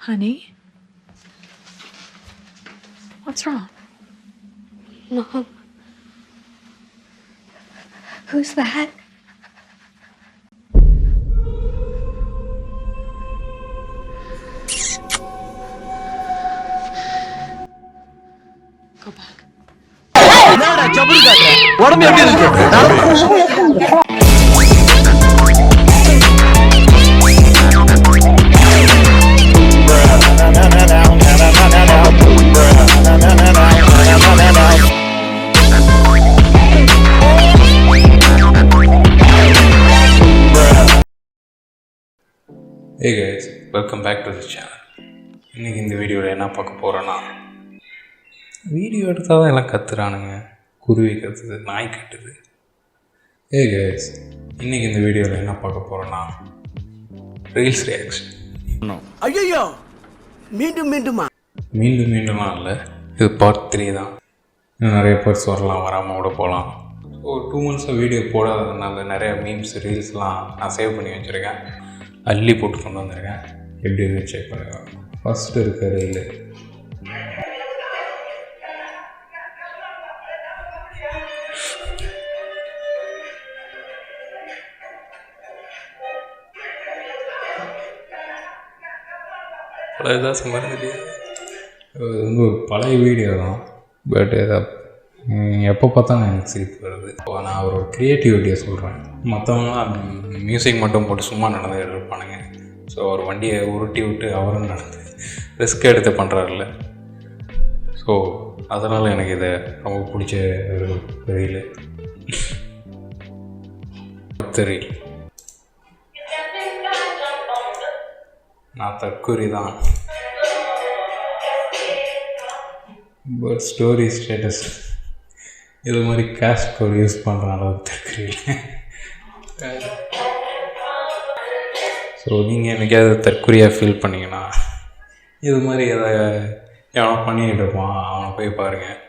Honey? What's wrong? Mom. Who's that? Go back. என்னடா ஜபுரு காட்டுற? உடம்பு எப்படி இருக்கு? Hey guys, welcome back to the channel. இன்றைக்கி இந்த வீடியோவில் என்ன பார்க்க போகிறேன்னா, வீடியோ எடுத்தால் தான் எல்லாம் கத்துறானுங்க. குருவி கத்துது, நாய் கட்டுது. Hey guys, இன்றைக்கி இந்த வீடியோவில் என்ன பார்க்க போகிறேன்னா, ரீல்ஸ் ரியாக்ஷன். ஐயோ மீண்டும் மீண்டும்லாம் இல்லை, இது பார்ட் 3 தான். இன்னும் நிறைய பார்ட்ஸ் வரலாம், வராமல் கூட போகலாம். ஸோ 2 months வீடியோ போடாததுனால நிறைய மீம்ஸ் ரீல்ஸ்லாம் நான் சேவ் பண்ணி வச்சுருக்கேன். அள்ளி போட்டு கொண்டு வந்திருக்கேன். எப்படி இருக்குன்னு செக் பண்ணுவேன். ஃபஸ்ட்டு இருக்க ரீலு பழையதான் சம்பந்தம். இது வந்து ஒரு பழைய வீடியோ தான், பட் இதை எப்போ பார்த்தாலும் எனக்கு சிரிப்பு வருது. இப்போ நான் ஒரு க்ரியேட்டிவிட்டியை சொல்கிறேன். மற்றவங்களாம் மியூசிக் மட்டும் போட்டு சும்மா நடந்துகிட்டு இருப்பானுங்க. ஸோ அவர் வண்டியை உருட்டி விட்டு அவரும் நடந்து ரிஸ்க் எடுத்து பண்ணுறாருல்ல. ஸோ அதனால் எனக்கு இதை ரொம்ப பிடிச்ச ஒரு ரீல். ரீல் நான் தற்கூரி தான், பட் ஸ்டோரி ஸ்டேட்டஸ் இது மாதிரி கேஸ்ட் கோட் யூஸ் பண்ணுற அளவுக்கு தற்கூரி. ஸோ நீங்கள் என்னைக்காவது தற்கூரியாக ஃபீல் பண்ணிங்கன்னா, இது மாதிரி எதை எவனோ பண்ணிக்கிட்டு இருப்பான், அவனை போய் பாருங்கள்.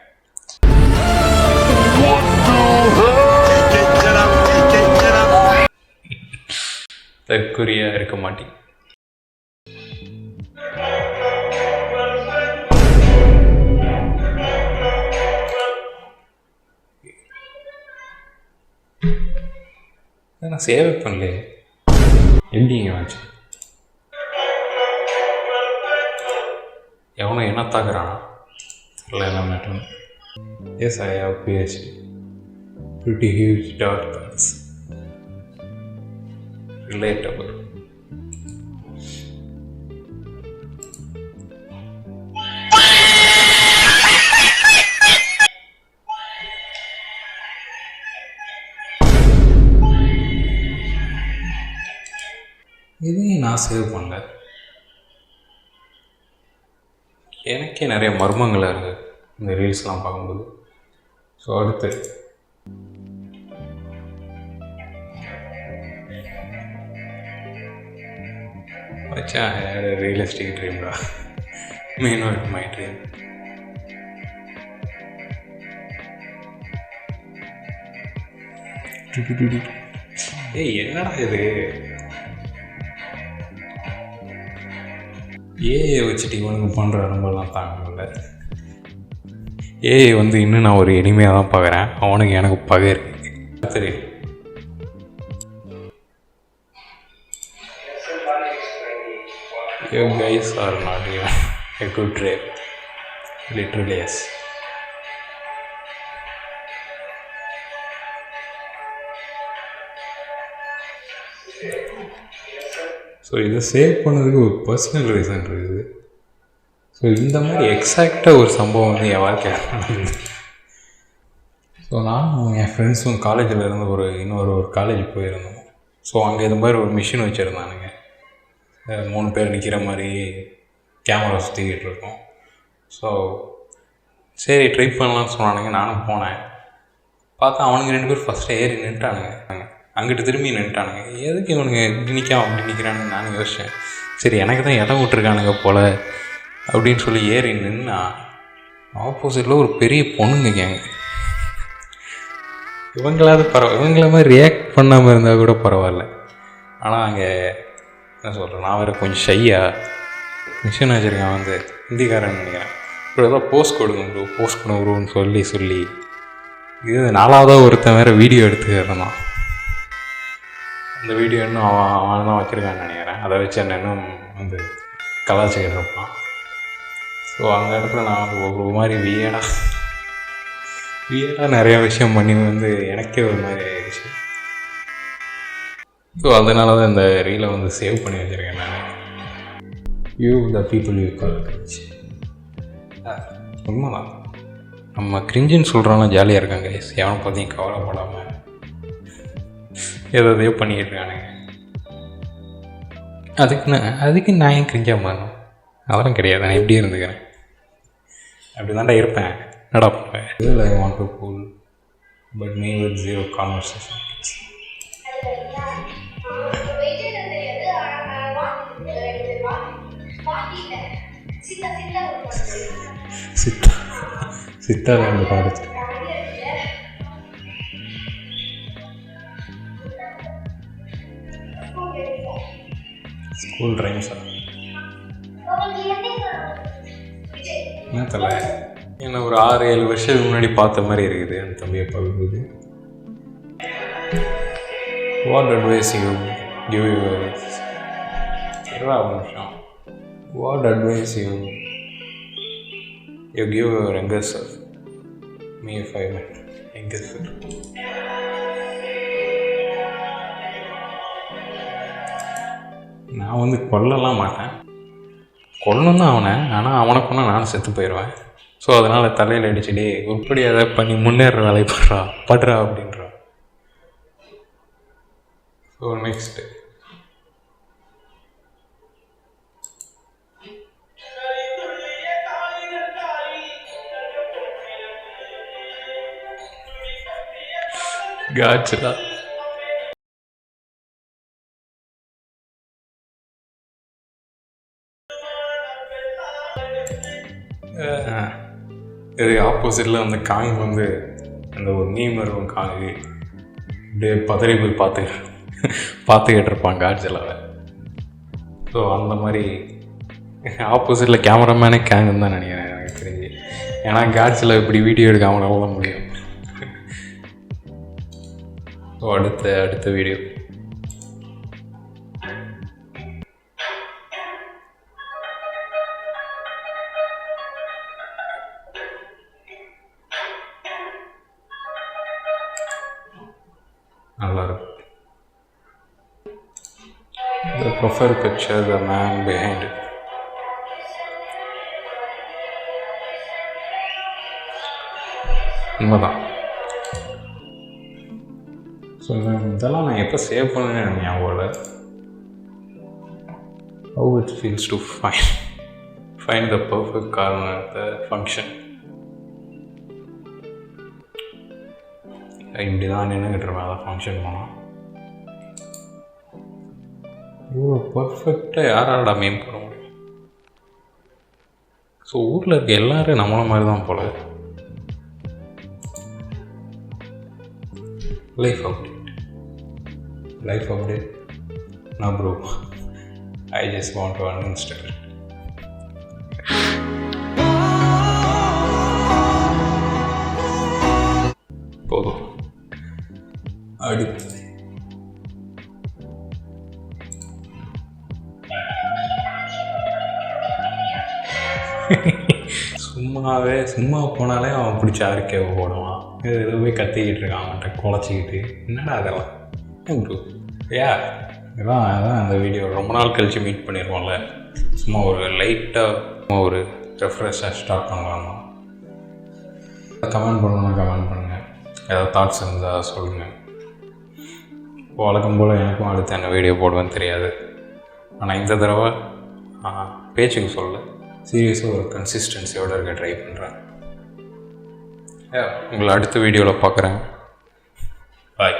தற்கூரியாக இருக்க மாட்டேன். நான் சேவ் பண்ணல, எப்படிங்க ஆச்சு? எவனோ என்ன தாக்குறானா இல்லை என்ன matter. Yes, I have PhD, pretty huge dark thoughts, relatable. இதையும் நான் சேவ் பண்ணல. எனக்கே நிறைய மர்மங்களாக இருக்குது இந்த ரீல்ஸ்லாம் பார்க்கும்போது. ஸோ அடுத்து வச்சா ரியலிஸ்டிக் ட்ரீம்டா, மே நாட் மை ட்ரீம். ஏய் என்னடா இது, ஏஐ வச்சுட்டு இவனுக்கு பண்ணுற அனுபவம்லாம் தாங்கல. ஏஐ வந்து இன்னும் நான் ஒரு எளிமையாக தான் பார்க்குறேன், அவனுக்கு எனக்கு பகை இருக்கு. சரி, you guys are not even a good rap, literally yes. So இதை சேவ் பண்ணதுக்கு ஒரு பர்சனல் ரீசன் இருக்குது. ஸோ இந்த மாதிரி எக்ஸாக்டாக ஒரு சம்பவம் வந்து என் வாழ்க்கையில் நடந்தது. ஸோ நானும் என் ஃப்ரெண்ட்ஸும் காலேஜில் இருந்து இன்னொரு காலேஜ் போயிருந்தோம். ஸோ அங்கே இது மாதிரி ஒரு மிஷின் வச்சுருந்தானுங்க. 3 பேர் நிற்கிற மாதிரி கேமரா சுற்றிக்கிட்டு இருக்கோம். ஸோ சரி ட்ரை பண்ணலான்னு சொன்னானுங்க. நானும் போனேன். பார்த்தா அவனுங்க 2 பேர் ஃபஸ்ட்டு ஏறி நின்ட்டானுங்க. அங்கிட்டு திரும்பி நின்ட்டானுங்க. எதுக்கு இவனுங்க இப்படி நிற்காம அப்படி நிற்கிறானுங்க நானும் யோசித்தேன். சரி எனக்கு தான் இடம் விட்டுருக்கானுங்க போல் அப்படின்னு சொல்லி ஏறி நின்னா, ஆப்போசிட்டில் ஒரு பெரிய பொண்ணுங்க கேங்க. இவங்களாவது இவங்கள மாதிரி ரியாக்ட் பண்ணாமல் இருந்தால் கூட பரவாயில்ல. ஆனால் அங்கே என்ன சொல்கிறேன், நான் வேறு கொஞ்சம் ஷையாக மிஷின் வச்சுருக்கான் வந்து ஹிந்திக்காரன் நினைக்கிறேன். இப்போ ஏதோ போஸ்ட் கொடுங்க ப்ரோன்னு சொல்லி இது 4வதாக ஒருத்தன் வேறு வீடியோ எடுத்துக்கிறதான். அந்த வீடியோ இன்னும் அவன் தான் வச்சுருக்கான்னு நினைக்கிறேன். அதை வச்சு என்ன இன்னும் வந்து கலாச்சிக்கிட்டு இருப்பான். ஸோ அந்த இடத்துல நான் வந்து ஒரு மாதிரி வியடாக நிறையா விஷயம் பண்ணி வந்து எனக்கே ஒரு மாதிரி ஆயிடுச்சு. ஸோ அதனால தான் இந்த ரீலை வந்து சேவ் பண்ணி வச்சுருக்கேன் நான். You the people you call cringe. உண்மைதான், நம்ம கிரிஞ்சுன்னு சொல்கிறோன்னா ஜாலியாக இருக்காங்க. எவனை பற்றியும் கவலைப்படாமல் எதையோ பண்ணிக்கிட்டு இருக்கானுங்க. அதுக்கு நான் ஏன் கிரிஞ்சாக மாறணும்? அதெல்லாம் கிடையாது, நான் எப்படி இருந்துக்கிறேன் அப்படி தான்டா இருப்பேன். என்னடா பண்ணுவேன்? இதில் I want to cool but me with 0 conversation. Siddha ரெண்டு பாடுச்சு. ஸ்கூல் ட்ரைம்ஸா என்ன தெரியல, என்ன ஒரு 6-7 வருஷத்துக்கு முன்னாடி பார்த்த மாதிரி இருக்குது அந்த தம்பியை பார்க்கும்போது. What advice you give your நிமிஷம் what advice you give your younger self? Me if I met younger self. நான் வந்து கொல்லலாம் மாட்டேன், கொல்லணும் தான் அவனை. ஆனால் அவனை கொண்டா நானும் செத்து போயிடுவேன். ஸோ அதனால் தலையில் அடிச்சுட்டே உருப்படி அதை பண்ணி முன்னேற வேலை படுறா அப்படின்றா. So next Godzilla. இது ஆப்போசிட்டில் அந்த காங் வந்து அந்த ஒரு மீம் வரும் காங்கு அப்படியே பதறி போய் பார்த்துக்கிட்டு இருப்பான் காட்ஜிலாவை. ஸோ அந்த மாதிரி ஆப்போசிட்டில் கேமராமேனே கேங்குன்னு தான் நினைக்கிறேன் எனக்கு தெரிஞ்சு. ஏன்னா காட்ஜிலா இப்படி வீடியோ எடுக்க அவனால முடியும். ஸோ அடுத்த வீடியோ நல்லாயிருக்கும். The profile picture, the man behind it. உண்மைதான். ஸோ இதெல்லாம் நான் எப்போ சேவ் பண்ணேன்னு எனக்கு ஞாபகம் இல்லை. How it feels to find the perfect corner at the function. இப்படி தான் நின்றுக்கிட்டு இருப்பேன் அதான் ஃபங்க்ஷன் போனால். இவ்வளோ பர்ஃபெக்டாக யாராடா மேம் பண்ண முடியும்? ஸோ ஊரில் இருக்க எல்லோரும் நம்மள மாதிரி தான் போல. லைஃப் அப்டேட் நான் bro I just want to uninstall it. போதும். அடுத்து சும்மா போனாலே அவன் பிடிச்ச அறிக்கை போடுவான். ஏதோ போய் கத்திக்கிட்டு இருக்கான் அவன்கிட்ட குழச்சிக்கிட்டு. என்னடா அதெல்லாம் ப்ரோ இதான் அந்த வீடியோ ரொம்ப நாள் கழித்து மீட் பண்ணிடுவோம்ல. சும்மா ஒரு லைட்டாக ஒரு ரெஃப்ரெஷ்ஷாக ஸ்டார்ட் பண்ணலாமா. கமெண்ட் பண்ணுங்கள், ஏதாவது தாட்ஸ் இருந்தால் சொல்லுங்கள். வழக்கம் போல் எனக்கும் அடுத்து என்ன வீடியோ போடுவேன்னு தெரியாது. ஆனால் இந்த தடவை பேச்சுக்கு சொல்ல சீரியஸாக ஒரு கன்சிஸ்டன்சியோடு இருக்க ட்ரை பண்ணுறேன். உங்களை அடுத்த வீடியோவில் பார்க்குறேன். பாய்.